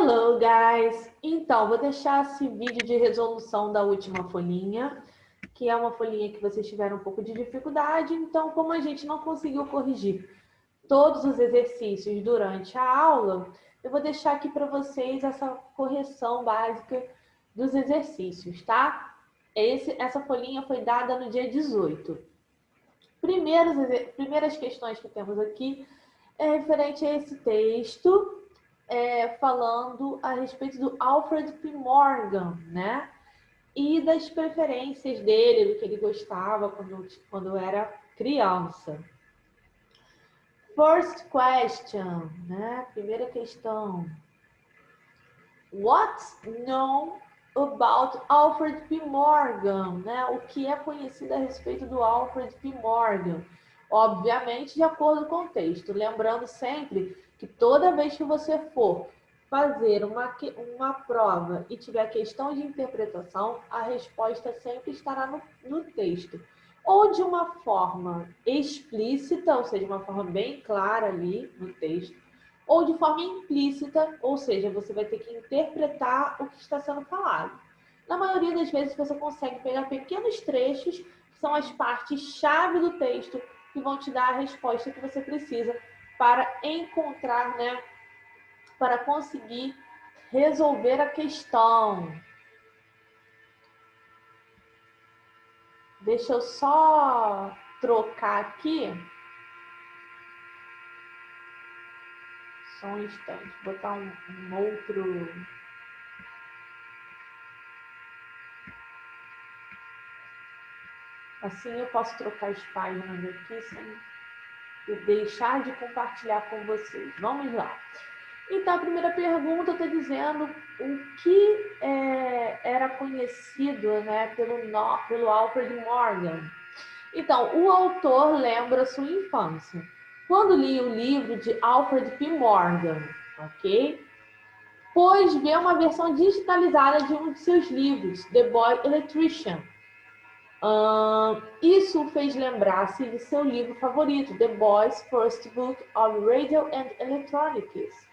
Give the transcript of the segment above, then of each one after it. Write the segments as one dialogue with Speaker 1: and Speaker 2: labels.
Speaker 1: Hello, guys! Então, vou deixar esse vídeo de resolução da última folhinha, que é uma folhinha que vocês tiveram um pouco de dificuldade. Então, como a gente não conseguiu corrigir todos os exercícios durante a aula, eu vou deixar aqui para vocês essa correção básica dos exercícios, tá? Essa folhinha foi dada no dia 18. Primeiras questões que temos aqui é referente a esse texto, falando a respeito do Alfred P. Morgan, né? E das preferências dele, do que ele gostava quando era criança. First question, né? Primeira questão. What's known about Alfred P. Morgan, né? O que é conhecido a respeito do Alfred P. Morgan? Obviamente, de acordo com o texto. Lembrando sempre que toda vez que você for fazer uma prova e tiver questão de interpretação, a resposta sempre estará no texto. Ou de uma forma explícita, ou seja, uma forma bem clara ali no texto, ou de forma implícita, ou seja, você vai ter que interpretar o que está sendo falado. Na maioria das vezes, você consegue pegar pequenos trechos, que são as partes-chave do texto, que vão te dar a resposta que você precisa para encontrar, né, para conseguir resolver a questão. Deixa eu só trocar aqui. Só um instante, botar um outro... Assim eu posso trocar as páginas aqui sem deixar de compartilhar com vocês. Vamos lá. Então, a primeira pergunta está dizendo o que era conhecido, né, pelo Alfred Morgan. Então, o autor lembra sua infância. Quando li o livro de Alfred P. Morgan, ok? Pois ver uma versão digitalizada de um de seus livros, The Boy Electrician. Isso fez lembrar-se de seu livro favorito, The Boy's First Book of Radio and Electronics.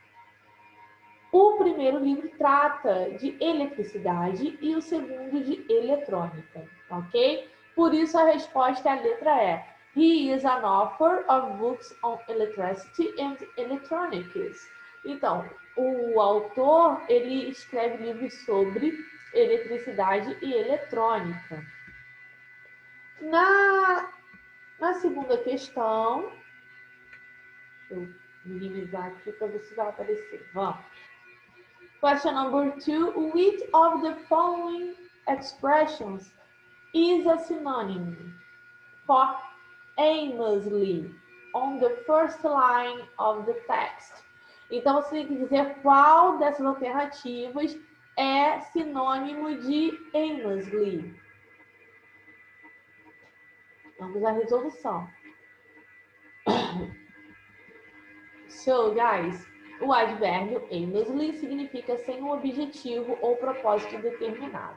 Speaker 1: O primeiro livro trata de eletricidade e o segundo de eletrônica, ok? Por isso a resposta, a letra E. He is an author of books on electricity and electronics. Então, o autor, ele escreve livros sobre eletricidade e eletrônica. Na segunda questão, deixa eu minimizar aqui para ver se vai aparecer. Vamos. Question number 2. Which of the following expressions is a synonym for aimlessly on the first line of the text? Então, você tem que dizer qual dessas alternativas é sinônimo de aimlessly. Vamos à resolução. So, guys, o advérbio aimlessly significa sem um objetivo ou propósito determinado.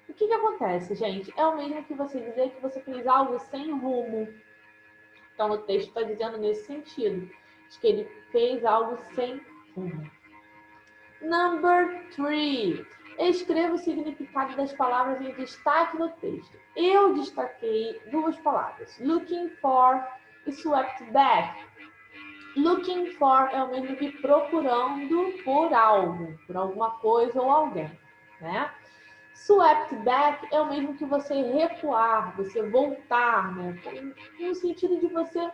Speaker 1: O que acontece, gente? É o mesmo que você dizer que você fez algo sem rumo. Então, o texto está dizendo nesse sentido, de que ele fez algo sem rumo. Number 3. Escreva o significado das palavras em destaque no texto. Eu destaquei duas palavras. Looking for e swept back. Looking for é o mesmo que procurando por algo, por alguma coisa ou alguém, né? Swept back é o mesmo que você recuar, você voltar, né? No sentido de você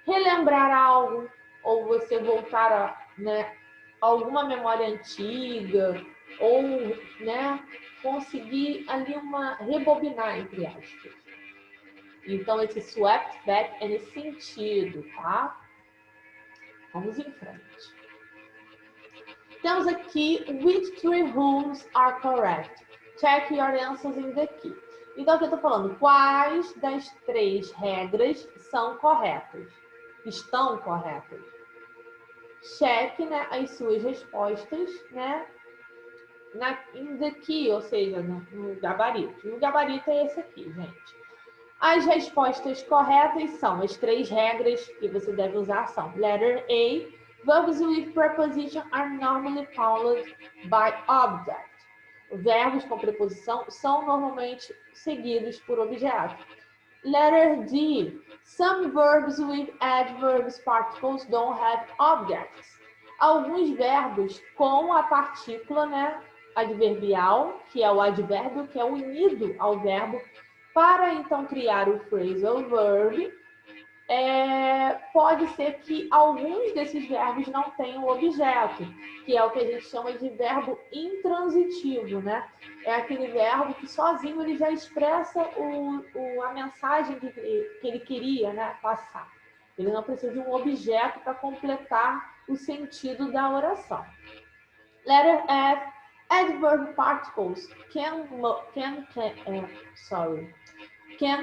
Speaker 1: relembrar algo, ou você voltar a, né, alguma memória antiga, ou, né, conseguir ali rebobinar, entre aspas. Então, esse swept back é nesse sentido, tá? Vamos em frente. Temos aqui, which 3 rules are correct? Check your answers in the key. Então, aqui eu estou falando, quais das 3 regras são corretas? Estão corretas? Cheque, né, as suas respostas, né, in the key, ou seja, no gabarito. E o gabarito é esse aqui, gente. As respostas corretas são, as 3 regras que você deve usar são letter A, Verbs with preposition are normally followed by object. Verbos com preposição são normalmente seguidos por objeto. Letter D. Some verbs with adverbs particles don't have objects. Alguns verbos com a partícula, né, adverbial, que é o advérbio, que é unido ao verbo, para então criar o phrasal verb, pode ser que alguns desses verbos não tenham objeto, que é o que a gente chama de verbo intransitivo, né? É aquele verbo que sozinho ele já expressa a mensagem que ele queria, né, passar. Ele não precisa de um objeto para completar o sentido da oração. Letter F. Adverb particles can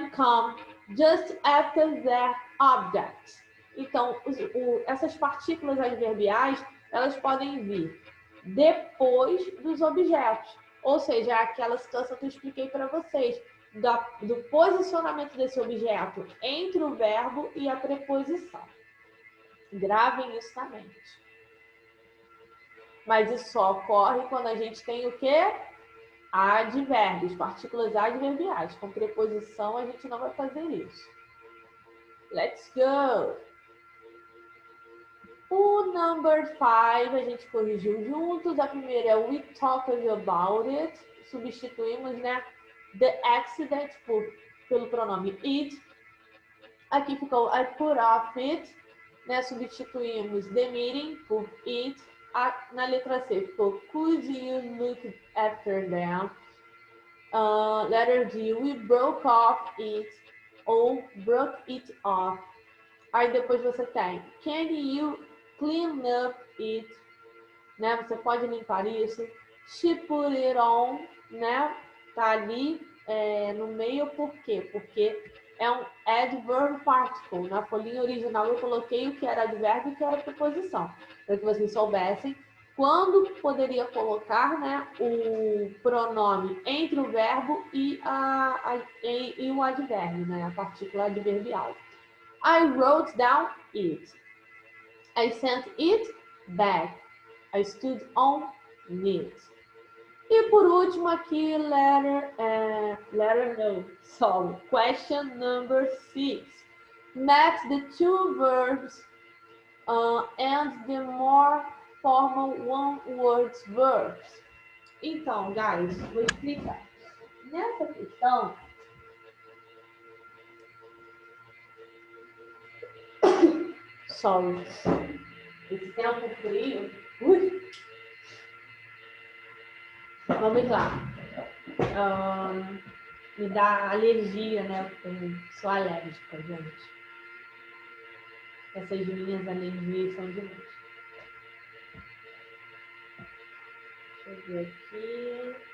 Speaker 1: come just after their object. Então, essas partículas adverbiais, elas podem vir depois dos objetos. Ou seja, aquela situação que eu expliquei para vocês, do posicionamento desse objeto entre o verbo e a preposição. Gravem isso na mente. Mas isso só ocorre quando a gente tem o quê? Advérbios, partículas adverbiais. Com preposição, a gente não vai fazer isso. Let's go! O number 5 a gente corrigiu juntos. A primeira é we talked about it. Substituímos, né, the accident pelo pronome it. Aqui ficou I put off it. Né, substituímos the meeting por it. Na letra C ficou could you look after them? Letter D, we broke off it ou broke it off. Aí depois você tem can you clean up it? Né? Você pode limpar isso. She put it on, né? Tá ali no meio, por quê? Porque é um adverb particle. Na folhinha original eu coloquei o que era advérbio e o que era preposição, para que vocês soubessem quando poderia colocar, né, o pronome entre o verbo e o advérbio, né, a partícula adverbial. I wrote down it. I sent it back. I stood on it. E por último aqui, question number 6. Match the two verbs and the more formal one-word verbs. Então, guys, vou explicar. Nessa questão, esse tempo frio, vamos lá. Me dá alergia, né? Eu sou alérgica, gente. Essas minhas alergias são demais. Deixa eu ver aqui.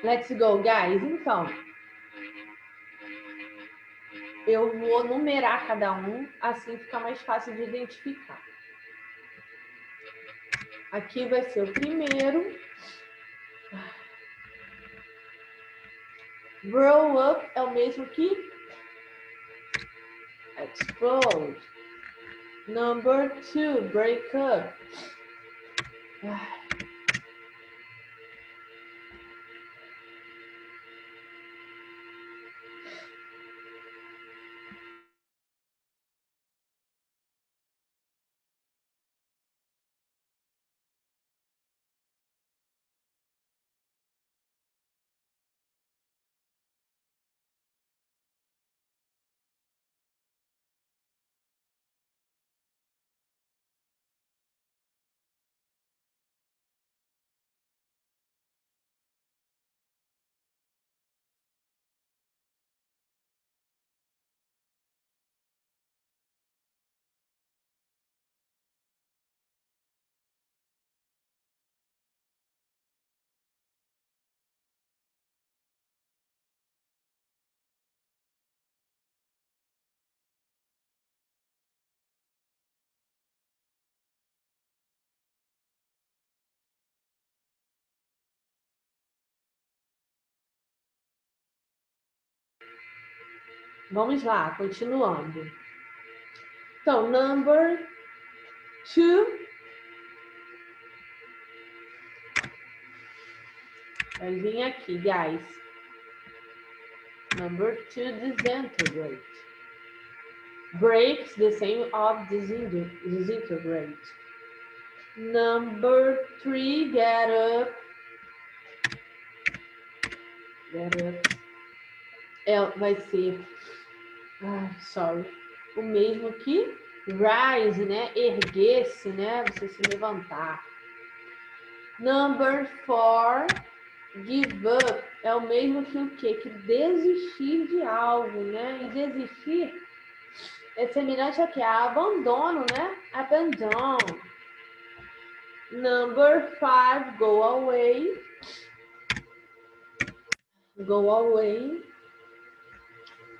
Speaker 1: Let's go, guys. Então, eu vou numerar cada um, assim fica mais fácil de identificar. Aqui vai ser o primeiro. Grow up é o mesmo que explode. Number 2, break up. Vamos lá, continuando. Então, number 2. Vai vir aqui, guys. Number 2, disintegrate. Breaks, the same of disintegrate. Number 3, get up. Get up. Vai ser, o mesmo que rise, né? Erguer-se, né? Você se levantar. Number 4, give up. É o mesmo que o quê? Que desistir de algo, né? E desistir é semelhante a quê? A abandono, né? Abandon. Number 5, go away. Go away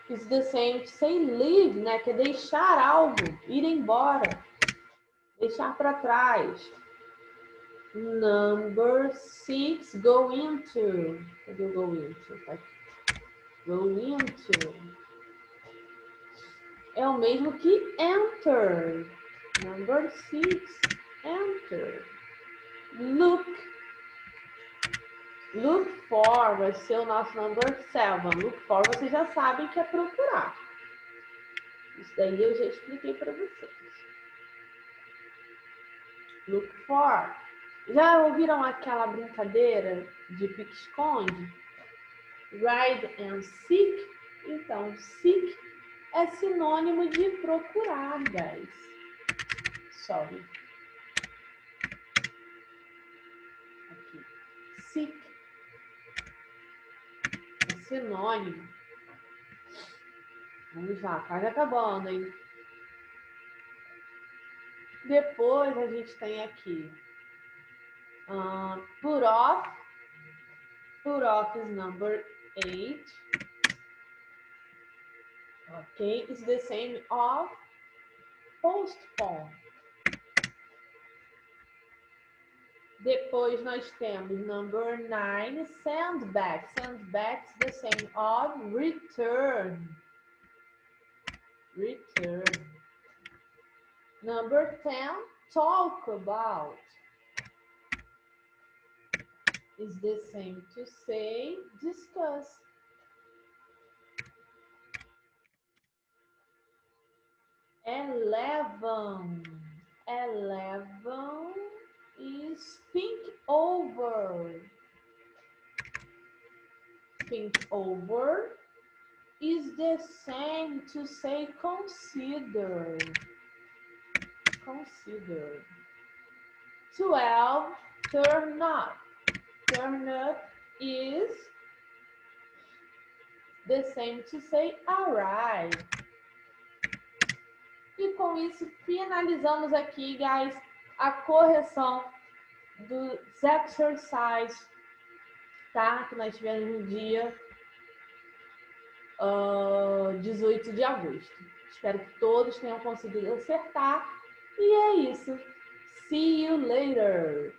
Speaker 1: is the same to say leave, né? Que é deixar algo, ir embora, deixar para trás. Number 6, go into. Cadê o go into? Go into. É o mesmo que enter. Number 6, enter. Look. Look for vai ser o nosso number 7. Look for vocês já sabem que é procurar. Isso daí eu já expliquei para vocês. Look for. Já ouviram aquela brincadeira de pique-esconde? Hide and seek. Então, seek é sinônimo de procurar, guys. Sorry. Aqui. Seek é sinônimo. Vamos lá, quase acabando, hein? Depois a gente tem aqui put off. Put off is number 8. Okay, it's the same of postpone. Depois nós temos number 9, send back. Send back is the same of return. Return. Number 10, talk about. Is the same to say discuss. 11. 11 is think over. Think over is the same to say consider. Consider. 12, turn up. Turn up is the same to say arrive. E com isso, finalizamos aqui, guys, a correção dos exercises, tá? Que nós tivemos no dia 18 de agosto. Espero que todos tenham conseguido acertar. E é isso. See you later!